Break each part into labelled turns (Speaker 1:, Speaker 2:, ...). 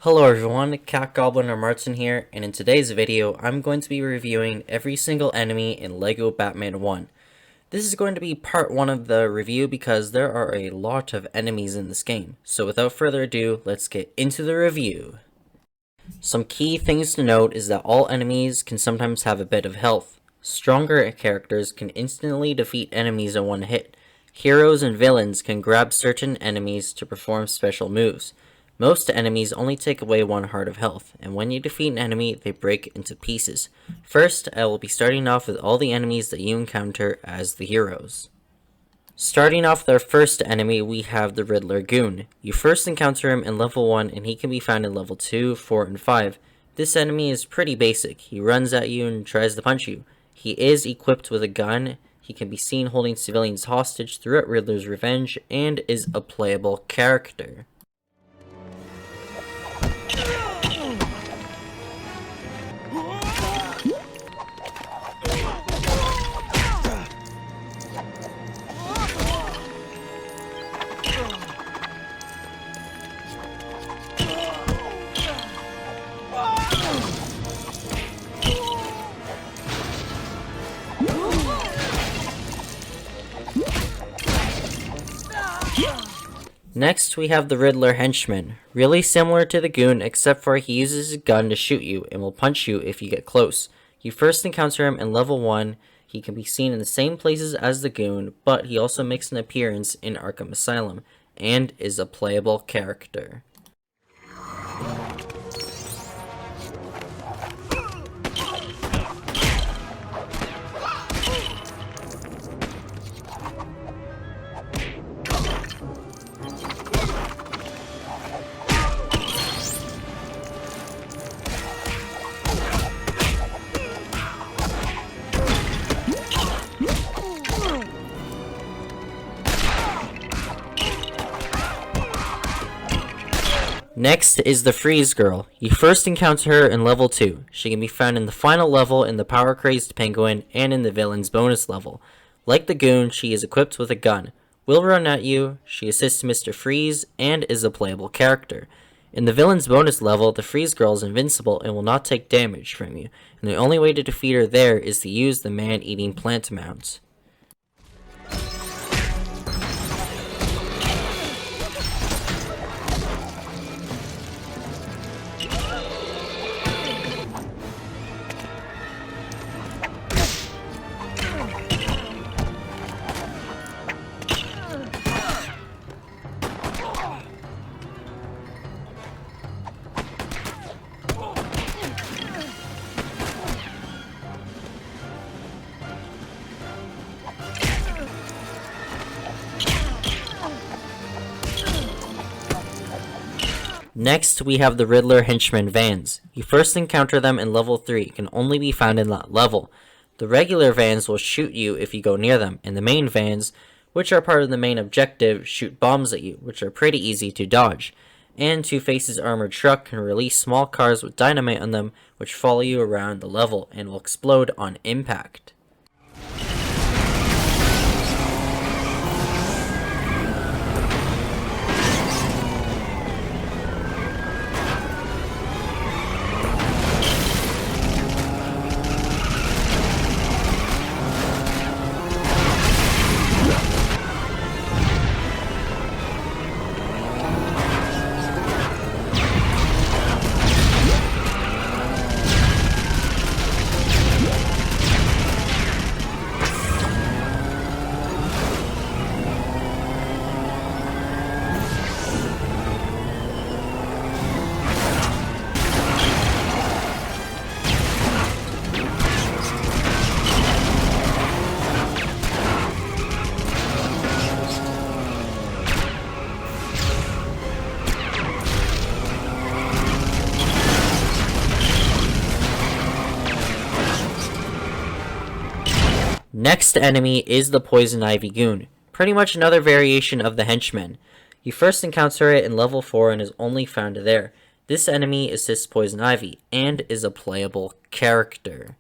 Speaker 1: Hello everyone, Cat Goblin or Martin here, and in today's video, I'm going to be reviewing every single enemy in LEGO Batman 1. This is going to be part 1 of the review because there are a lot of enemies in this game. So without further ado, let's get into the review. Some key things to note is that all enemies can sometimes have a bit of health. Stronger characters can instantly defeat enemies in one hit. Heroes and villains can grab certain enemies to perform special moves. Most enemies only take away 1 heart of health, and when you defeat an enemy, they break into pieces. First, I will be starting off with all the enemies that you encounter as the heroes. Starting off with our first enemy, we have the Riddler Goon. You first encounter him in level 1, and he can be found in level 2, 4, and 5. This enemy is pretty basic. He runs at you and tries to punch you. He is equipped with a gun. He can be seen holding civilians hostage throughout Riddler's Revenge, and is a playable character. Next, we have the Riddler Henchman. Really similar to the Goon, except for he uses his gun to shoot you and will punch you if you get close. You first encounter him in level 1. He can be seen in the same places as the Goon, but he also makes an appearance in Arkham Asylum, and is a playable character. Next is the Freeze Girl. You first encounter her in level 2. She can be found in the final level in the Power Crazed Penguin and in the Villain's bonus level. Like the Goon, she is equipped with a gun, will run at you, she assists Mr. Freeze, and is a playable character. In the Villain's bonus level, the Freeze Girl is invincible and will not take damage from you, and the only way to defeat her there is to use the Man-Eating Plant Mount. Next, we have the Riddler Henchman Vans. You first encounter them in level 3, can only be found in that level. The regular vans will shoot you if you go near them, and the main vans, which are part of the main objective, shoot bombs at you, which are pretty easy to dodge. And Two-Face's armored truck can release small cars with dynamite on them, which follow you around the level and will explode on impact. Next enemy is the Poison Ivy Goon, pretty much another variation of the Henchman. You first encounter it in level 4 and is only found there. This enemy assists Poison Ivy, and is a playable character.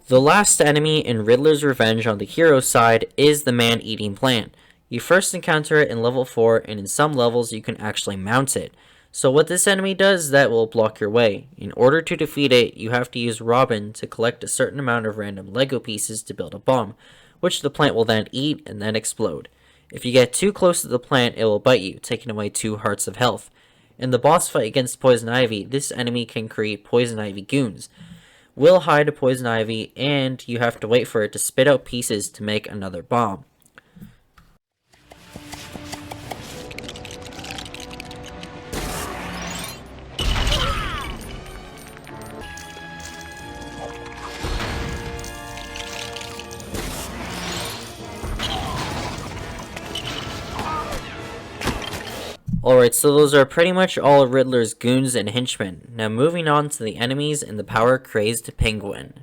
Speaker 1: The last enemy in Riddler's Revenge on the hero's side is the man-eating plant. You first encounter it in level 4, and in some levels you can actually mount it. So what this enemy does is that will block your way. In order to defeat it, you have to use Robin to collect a certain amount of random Lego pieces to build a bomb, which the plant will then eat and then explode. If you get too close to the plant, it will bite you, taking away 2 hearts of health. In the boss fight against Poison Ivy, this enemy can create Poison Ivy goons. Will hide a Poison Ivy, and you have to wait for it to spit out pieces to make another bomb. Alright, so those are pretty much all of Riddler's goons and henchmen. Now moving on to the enemies and the power-crazed Penguin.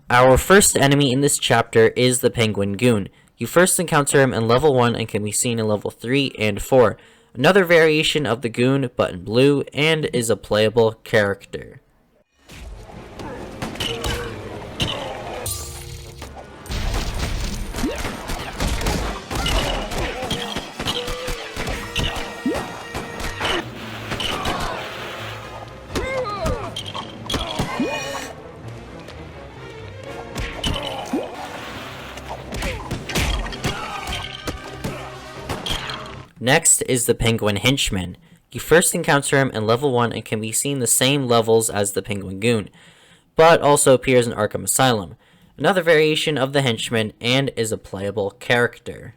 Speaker 1: Our first enemy in this chapter is the Penguin Goon. You first encounter him in level 1 and can be seen in level 3 and 4. Another variation of the Goon, but in blue, and is a playable character. Next is the Penguin Henchman. You first encounter him in level 1 and can be seen the same levels as the Penguin Goon, but also appears in Arkham Asylum. Another variation of the Henchman and is a playable character.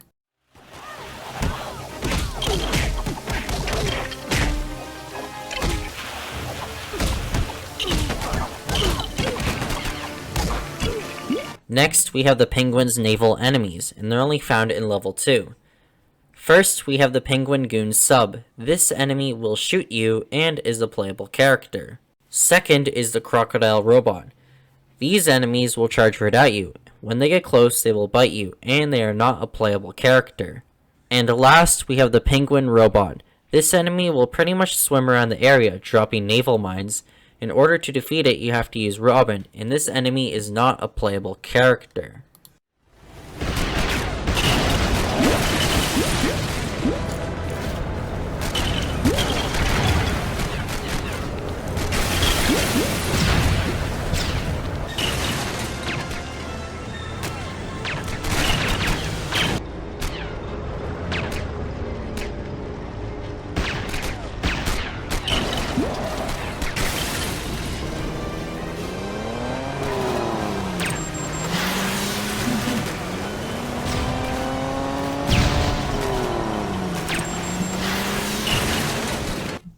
Speaker 1: Next, we have the Penguin's naval enemies, and they're only found in level 2. First, we have the Penguin Goon Sub. This enemy will shoot you and is a playable character. Second is the Crocodile Robot. These enemies will charge right at you. When they get close, they will bite you, and they are not a playable character. And last, we have the Penguin Robot. This enemy will pretty much swim around the area, dropping naval mines. In order to defeat it, you have to use Robin, and this enemy is not a playable character.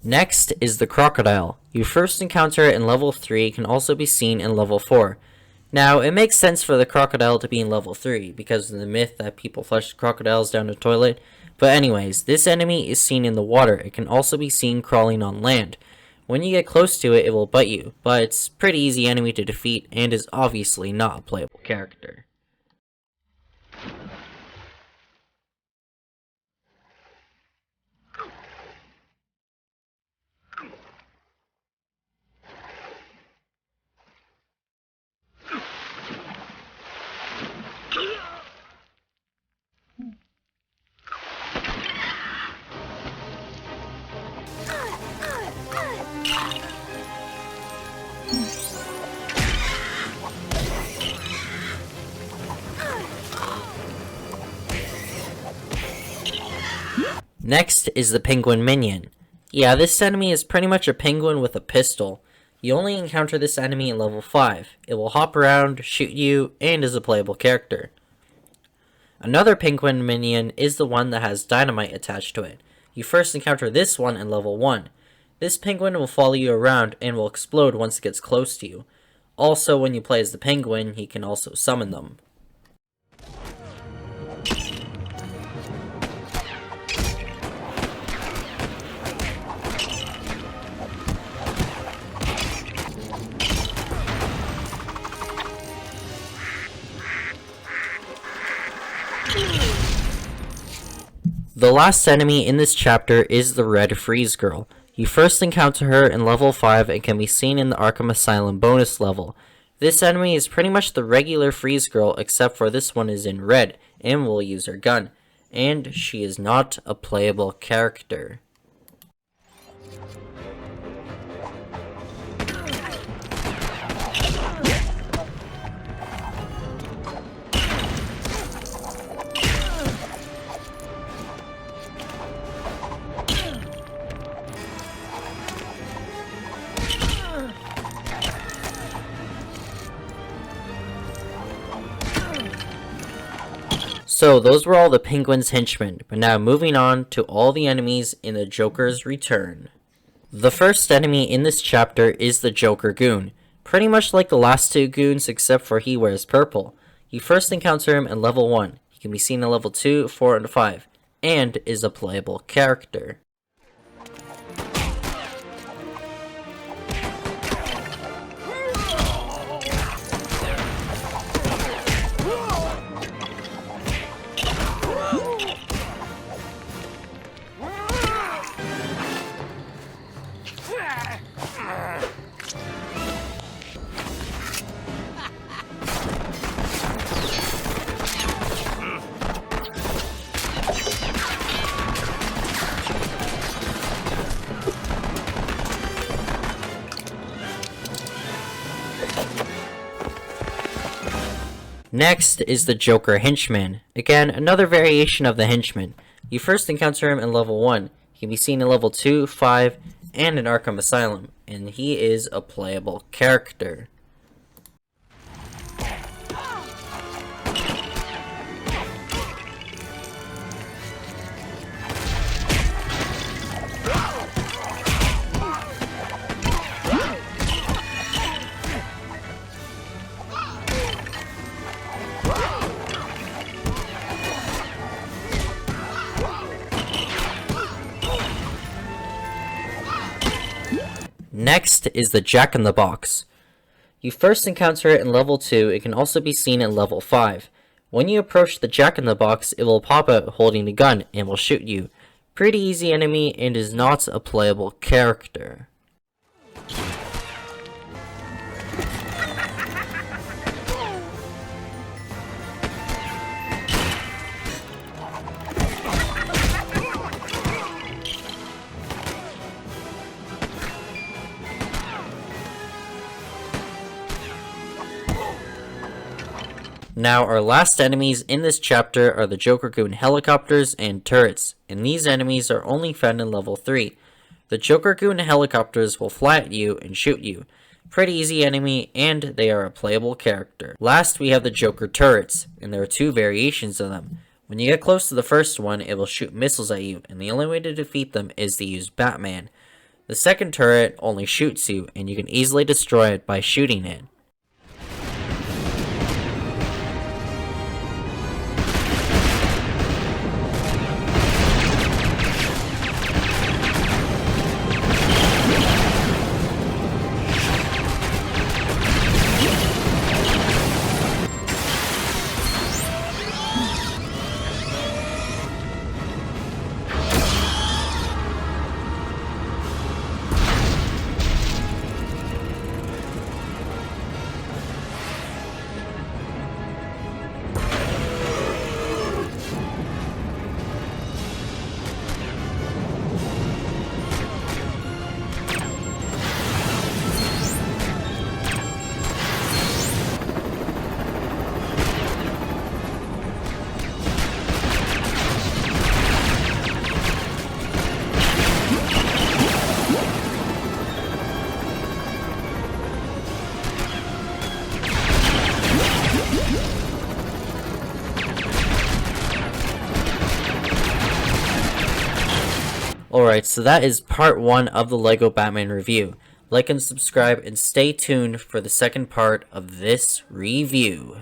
Speaker 1: Next is the Crocodile. You first encounter it in level 3, can also be seen in level 4. Now, it makes sense for the Crocodile to be in level 3, because of the myth that people flush crocodiles down the toilet. But anyways, this enemy is seen in the water. It can also be seen crawling on land. When you get close to it, it will bite you, but it's a pretty easy enemy to defeat, and is obviously not a playable character. Next is the Penguin Minion. Yeah, this enemy is pretty much a penguin with a pistol. You only encounter this enemy in level 5. It will hop around, shoot you, and is a playable character. Another Penguin Minion is the one that has dynamite attached to it. You first encounter this one in level 1. This penguin will follow you around and will explode once it gets close to you. Also, when you play as the penguin, he can also summon them. The last enemy in this chapter is the Red Freeze Girl. You first encounter her in level 5 and can be seen in the Arkham Asylum bonus level. This enemy is pretty much the regular Freeze Girl, except for this one is in red and will use her gun, and she is not a playable character. So those were all the Penguin's henchmen, but now moving on to all the enemies in the Joker's Return. The first enemy in this chapter is the Joker Goon, pretty much like the last two goons except for he wears purple. You first encounter him in level 1, he can be seen in level 2, 4, and 5, and is a playable character. Next is the Joker Henchman. Again, another variation of the Henchman. You first encounter him in level 1. He can be seen in level 2, 5, and in Arkham Asylum, and he is a playable character. Next is the Jack-in-the-Box. You first encounter it in level 2, it can also be seen in level 5. When you approach the Jack-in-the-Box, it will pop out holding a gun and will shoot you. Pretty easy enemy and is not a playable character. Now, our last enemies in this chapter are the Joker Goon helicopters and turrets, and these enemies are only found in level 3. The Joker Goon helicopters will fly at you and shoot you. Pretty easy enemy, and they are a playable character. Last, we have the Joker turrets, and there are two variations of them. When you get close to the first one, it will shoot missiles at you, and the only way to defeat them is to use Batman. The second turret only shoots you, and you can easily destroy it by shooting it. Alright, so that is part 1 of the LEGO Batman review. Like and subscribe and stay tuned for the second part of this review.